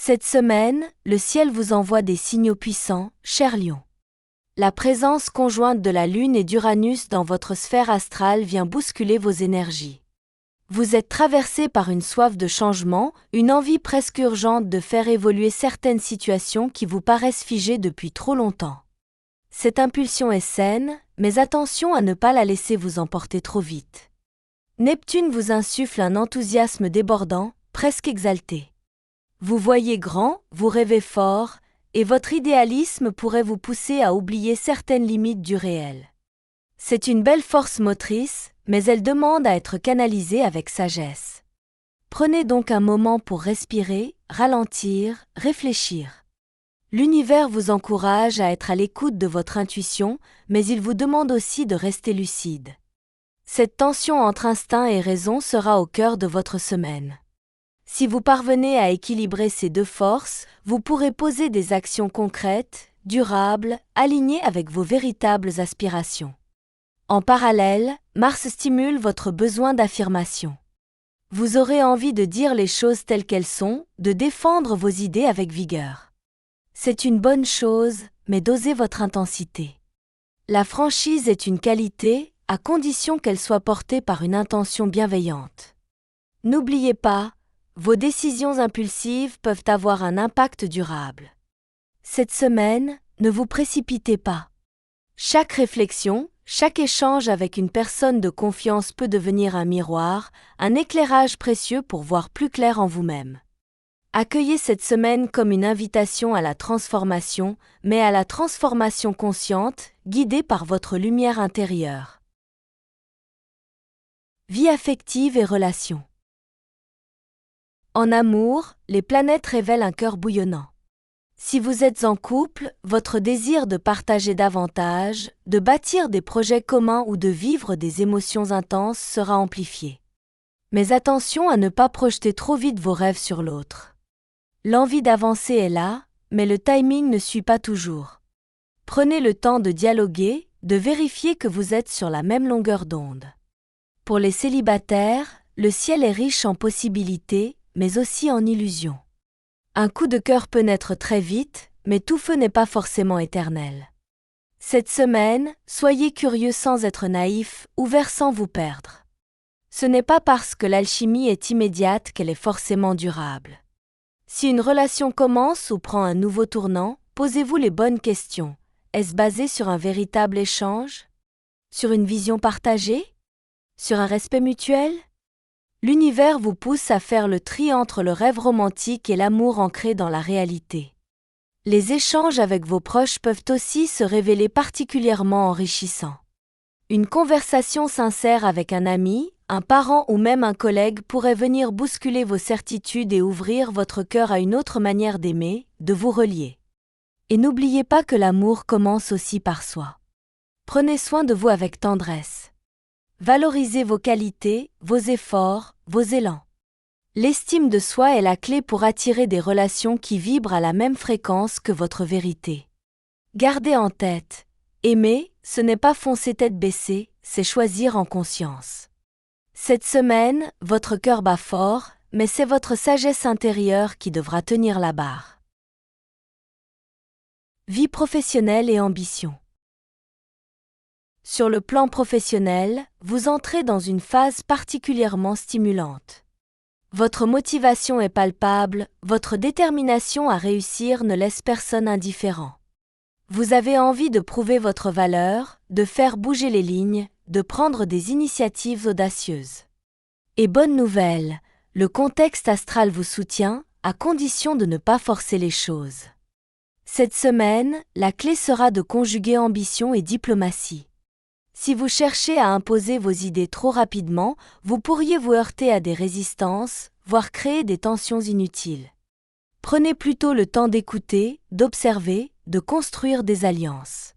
Cette semaine, le ciel vous envoie des signaux puissants, cher Lion. La présence conjointe de la Lune et d'Uranus dans votre sphère astrale vient bousculer vos énergies. Vous êtes traversé par une soif de changement, une envie presque urgente de faire évoluer certaines situations qui vous paraissent figées depuis trop longtemps. Cette impulsion est saine, mais attention à ne pas la laisser vous emporter trop vite. Neptune vous insuffle un enthousiasme débordant, presque exalté. Vous voyez grand, vous rêvez fort, et votre idéalisme pourrait vous pousser à oublier certaines limites du réel. C'est une belle force motrice, mais elle demande à être canalisée avec sagesse. Prenez donc un moment pour respirer, ralentir, réfléchir. L'univers vous encourage à être à l'écoute de votre intuition, mais il vous demande aussi de rester lucide. Cette tension entre instinct et raison sera au cœur de votre semaine. Si vous parvenez à équilibrer ces deux forces, vous pourrez poser des actions concrètes, durables, alignées avec vos véritables aspirations. En parallèle, Mars stimule votre besoin d'affirmation. Vous aurez envie de dire les choses telles qu'elles sont, de défendre vos idées avec vigueur. C'est une bonne chose, mais dosez votre intensité. La franchise est une qualité, à condition qu'elle soit portée par une intention bienveillante. N'oubliez pas, vos décisions impulsives peuvent avoir un impact durable. Cette semaine, ne vous précipitez pas. Chaque réflexion, chaque échange avec une personne de confiance peut devenir un miroir, un éclairage précieux pour voir plus clair en vous-même. Accueillez cette semaine comme une invitation à la transformation, mais à la transformation consciente, guidée par votre lumière intérieure. Vie affective et relations. En amour, les planètes révèlent un cœur bouillonnant. Si vous êtes en couple, votre désir de partager davantage, de bâtir des projets communs ou de vivre des émotions intenses sera amplifié. Mais attention à ne pas projeter trop vite vos rêves sur l'autre. L'envie d'avancer est là, mais le timing ne suit pas toujours. Prenez le temps de dialoguer, de vérifier que vous êtes sur la même longueur d'onde. Pour les célibataires, le ciel est riche en possibilités, mais aussi en illusions. Un coup de cœur peut naître très vite, mais tout feu n'est pas forcément éternel. Cette semaine, soyez curieux sans être naïf, ouvert sans vous perdre. Ce n'est pas parce que l'alchimie est immédiate qu'elle est forcément durable. Si une relation commence ou prend un nouveau tournant, posez-vous les bonnes questions. Est-ce basé sur un véritable échange? Sur une vision partagée? Sur un respect mutuel? L'univers vous pousse à faire le tri entre le rêve romantique et l'amour ancré dans la réalité. Les échanges avec vos proches peuvent aussi se révéler particulièrement enrichissants. Une conversation sincère avec un ami, un parent ou même un collègue pourrait venir bousculer vos certitudes et ouvrir votre cœur à une autre manière d'aimer, de vous relier. Et n'oubliez pas que l'amour commence aussi par soi. Prenez soin de vous avec tendresse. Valorisez vos qualités, vos efforts, vos élans. L'estime de soi est la clé pour attirer des relations qui vibrent à la même fréquence que votre vérité. Gardez en tête, aimer, ce n'est pas foncer tête baissée, c'est choisir en conscience. Cette semaine, votre cœur bat fort, mais c'est votre sagesse intérieure qui devra tenir la barre. Vie professionnelle et ambition. Sur le plan professionnel, vous entrez dans une phase particulièrement stimulante. Votre motivation est palpable, votre détermination à réussir ne laisse personne indifférent. Vous avez envie de prouver votre valeur, de faire bouger les lignes, de prendre des initiatives audacieuses. Et bonne nouvelle, le contexte astral vous soutient, à condition de ne pas forcer les choses. Cette semaine, la clé sera de conjuguer ambition et diplomatie. Si vous cherchez à imposer vos idées trop rapidement, vous pourriez vous heurter à des résistances, voire créer des tensions inutiles. Prenez plutôt le temps d'écouter, d'observer, de construire des alliances.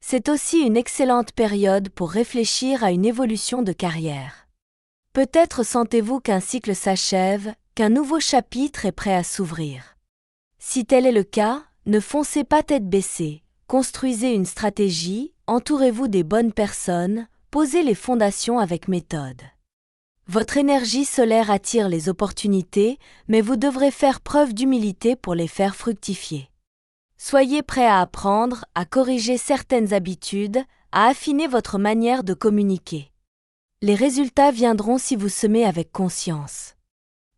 C'est aussi une excellente période pour réfléchir à une évolution de carrière. Peut-être sentez-vous qu'un cycle s'achève, qu'un nouveau chapitre est prêt à s'ouvrir. Si tel est le cas, ne foncez pas tête baissée, construisez une stratégie, entourez-vous des bonnes personnes, posez les fondations avec méthode. Votre énergie solaire attire les opportunités, mais vous devrez faire preuve d'humilité pour les faire fructifier. Soyez prêt à apprendre, à corriger certaines habitudes, à affiner votre manière de communiquer. Les résultats viendront si vous semez avec conscience.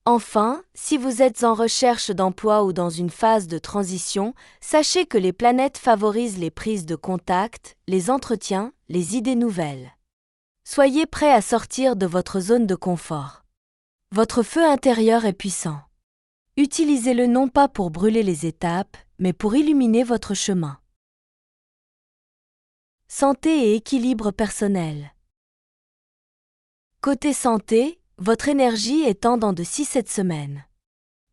Enfin, si vous êtes en recherche d'emploi ou dans une phase de transition, sachez que les planètes favorisent les prises de contact, les entretiens, les idées nouvelles. Soyez prêt à sortir de votre zone de confort. Votre feu intérieur est puissant. Utilisez-le non pas pour brûler les étapes, mais pour illuminer votre chemin. Santé et équilibre personnel. Côté santé, votre énergie est en dents de scie cette semaine.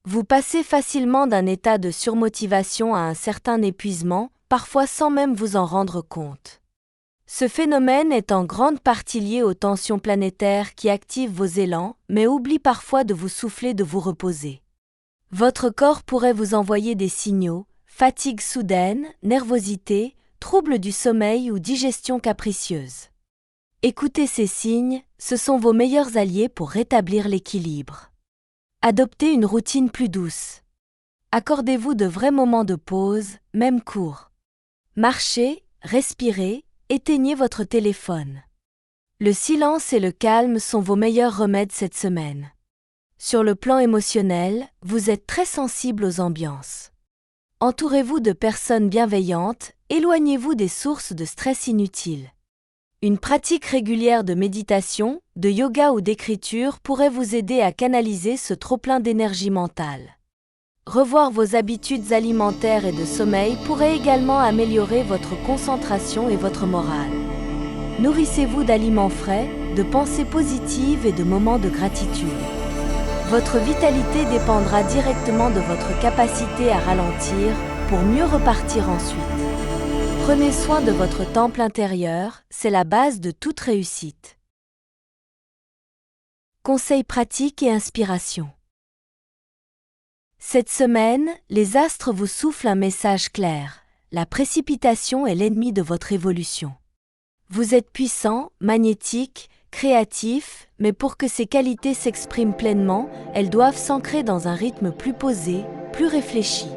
Vous passez facilement d'un état de surmotivation à un certain épuisement, parfois sans même vous en rendre compte. Ce phénomène est en grande partie lié aux tensions planétaires qui activent vos élans, mais oublient parfois de vous souffler de vous reposer. Votre corps pourrait vous envoyer des signaux, fatigue soudaine, nervosité, troubles du sommeil ou digestion capricieuse. Écoutez ces signes, ce sont vos meilleurs alliés pour rétablir l'équilibre. Adoptez une routine plus douce. Accordez-vous de vrais moments de pause, même courts. Marchez, respirez, éteignez votre téléphone. Le silence et le calme sont vos meilleurs remèdes cette semaine. Sur le plan émotionnel, vous êtes très sensible aux ambiances. Entourez-vous de personnes bienveillantes, éloignez-vous des sources de stress inutiles. Une pratique régulière de méditation, de yoga ou d'écriture pourrait vous aider à canaliser ce trop-plein d'énergie mentale. Revoir vos habitudes alimentaires et de sommeil pourrait également améliorer votre concentration et votre morale. Nourrissez-vous d'aliments frais, de pensées positives et de moments de gratitude. Votre vitalité dépendra directement de votre capacité à ralentir pour mieux repartir ensuite. Prenez soin de votre temple intérieur, c'est la base de toute réussite. Conseils pratiques et inspiration. Cette semaine, les astres vous soufflent un message clair. La précipitation est l'ennemi de votre évolution. Vous êtes puissant, magnétique, créatif, mais pour que ces qualités s'expriment pleinement, elles doivent s'ancrer dans un rythme plus posé, plus réfléchi.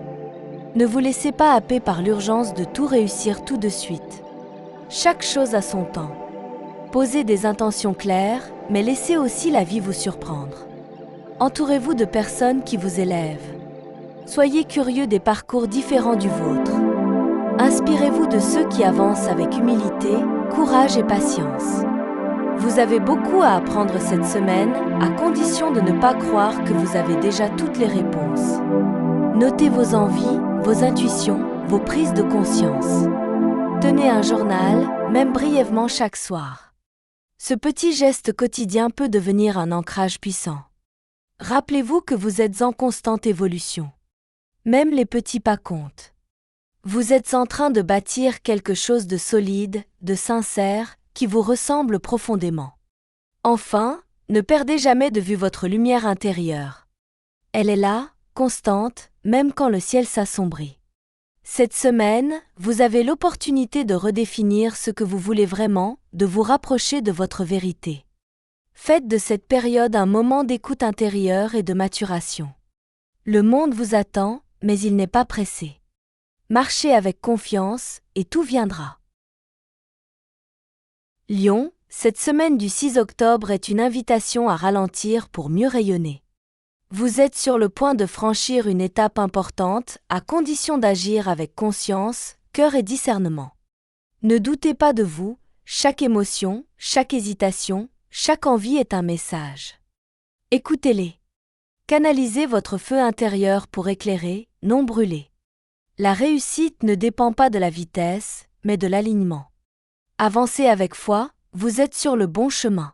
Ne vous laissez pas happer par l'urgence de tout réussir tout de suite. Chaque chose a son temps. Posez des intentions claires, mais laissez aussi la vie vous surprendre. Entourez-vous de personnes qui vous élèvent. Soyez curieux des parcours différents du vôtre. Inspirez-vous de ceux qui avancent avec humilité, courage et patience. Vous avez beaucoup à apprendre cette semaine, à condition de ne pas croire que vous avez déjà toutes les réponses. Notez vos envies, vos intuitions, vos prises de conscience. Tenez un journal, même brièvement chaque soir. Ce petit geste quotidien peut devenir un ancrage puissant. Rappelez-vous que vous êtes en constante évolution. Même les petits pas comptent. Vous êtes en train de bâtir quelque chose de solide, de sincère, qui vous ressemble profondément. Enfin, ne perdez jamais de vue votre lumière intérieure. Elle est là, constante, même quand le ciel s'assombrit. Cette semaine, vous avez l'opportunité de redéfinir ce que vous voulez vraiment, de vous rapprocher de votre vérité. Faites de cette période un moment d'écoute intérieure et de maturation. Le monde vous attend, mais il n'est pas pressé. Marchez avec confiance et tout viendra. Lion, cette semaine du 6 octobre est une invitation à ralentir pour mieux rayonner. Vous êtes sur le point de franchir une étape importante, à condition d'agir avec conscience, cœur et discernement. Ne doutez pas de vous, chaque émotion, chaque hésitation, chaque envie est un message. Écoutez-les. Canalisez votre feu intérieur pour éclairer, non brûler. La réussite ne dépend pas de la vitesse, mais de l'alignement. Avancez avec foi, vous êtes sur le bon chemin.